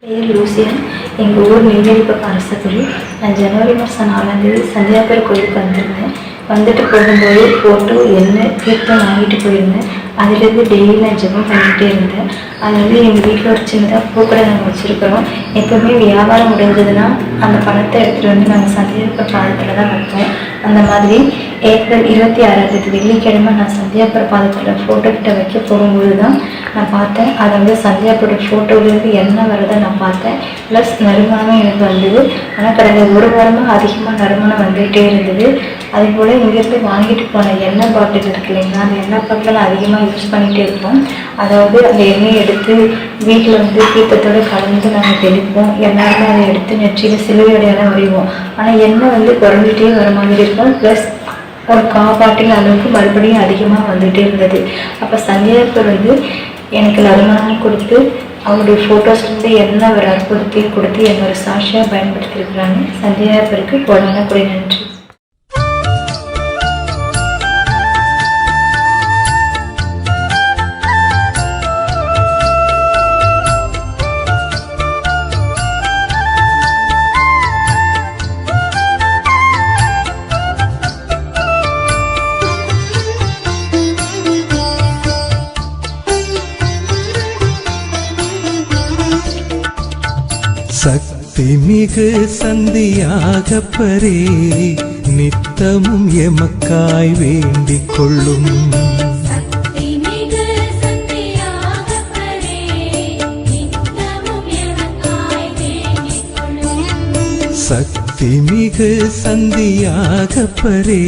பேர் லூசியன். எங்கள் ஊர் நெய்வேலி பக்கம் அரசகுடி. நான் ஜனவரி மாதம் 4ஆம் தேதி சந்தியாபுரம் கோயிலுக்கு வந்திருந்தேன். வந்துட்டு போகும்போது ஃபோட்டோ எண்ணெய் தீர்த்தம் வாங்கிட்டு போயிருந்தேன். அதுலேருந்து டெய்லி நான் ஜெபம் பண்ணிகிட்டே இருந்தேன். அது வந்து எங்கள் வீட்டில் ஒரு சின்னதாக பூக்கடை நாங்கள் வச்சுருக்கிறோம். எப்போவுமே வியாபாரம் முடிஞ்சதுன்னா அந்த பணத்தை எடுத்துகிட்டு வந்து நாங்கள் சந்தியாபுரம் பாதத்தில் தான் வைப்போம். அந்த மாதிரி ஏப்ரல் 26ஆம் தேதி வெள்ளிக்கிழமை நான் சந்தியாபுரம் பாதத்தில் ஃபோட்டோ கிட்ட வைக்க போகும்போது தான் நான் பார்த்தேன். அதை வந்து சந்தியாபுரம் ஃபோட்டோவிலேருந்து எண்ணெய் வரதை நான் பார்த்தேன். ப்ளஸ் நறுமணமும் எனக்கு வந்தது. ஆனால் கடந்த ஒரு வாரமாக அதிகமாக நறுமணம் வந்துகிட்டே இருந்தது. அதே போல் இங்கேருந்து வாங்கிட்டு போன எண்ணெய் பாட்டில் இருக்கு இல்லைங்களா, அந்த எண்ணெய் பாட்டில் நான் அதிகமாக யூஸ் பண்ணிகிட்டே இருப்போம். அதாவது அந்த எண்ணெயை எடுத்து வீட்டில் வந்து தீர்த்தத்தோடு கலந்து நாங்கள் தெளிப்போம். எல்லாருமே அதை எடுத்து நெற்றியில் சிலுவையோடையெல்லாம் வரைவோம். ஆனால் எண்ணெய் வந்து குறைஞ்சிட்டே வர மாதிரி இருக்கும். ப்ளஸ் ஒரு பாட்டில் அளவுக்கு மறுபடியும் அதிகமாக வந்துகிட்டே இருந்தது. அப்போ சந்தியாபுரம் வந்து எனக்கு நறுமணம் கொடுத்து அவங்களுடைய ஃபோட்டோஸ் வந்து என்ன ஒரு அற்புதத்தையும் கொடுத்து என்னோட சாட்சியாக பயன்படுத்தியிருக்கிறாங்க. சந்தியாபுரத்துக்கு கோடான கொடி நன்றி. சக்தி மிகு சந்தியாகப்பரே நித்தமும் எமக்காய் வேண்டிக் கொள்ளும். சக்தி மிகு சந்தியாகப்பரே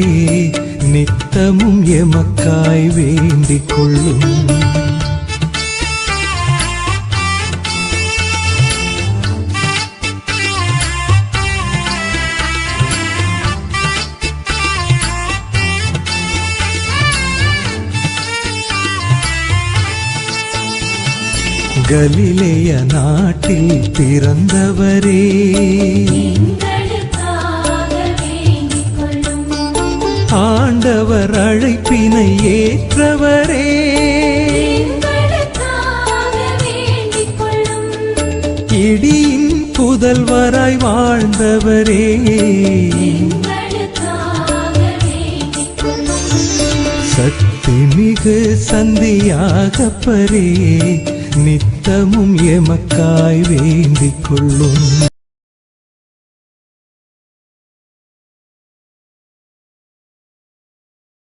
நித்தமும் எமக்காய் வேண்டிக் கொள்ளும். கலிலேய நாட்டில் பிறந்தவரே, ஆண்டவர் அழைப்பினை ஏற்றவரே, இடியின் புதல்வராய் வாழ்ந்தவரே, சக்தி மிகு சந்தியாகப்பரே நித்தமும் எமக்காய் வேண்டிக் கொள்ளும்.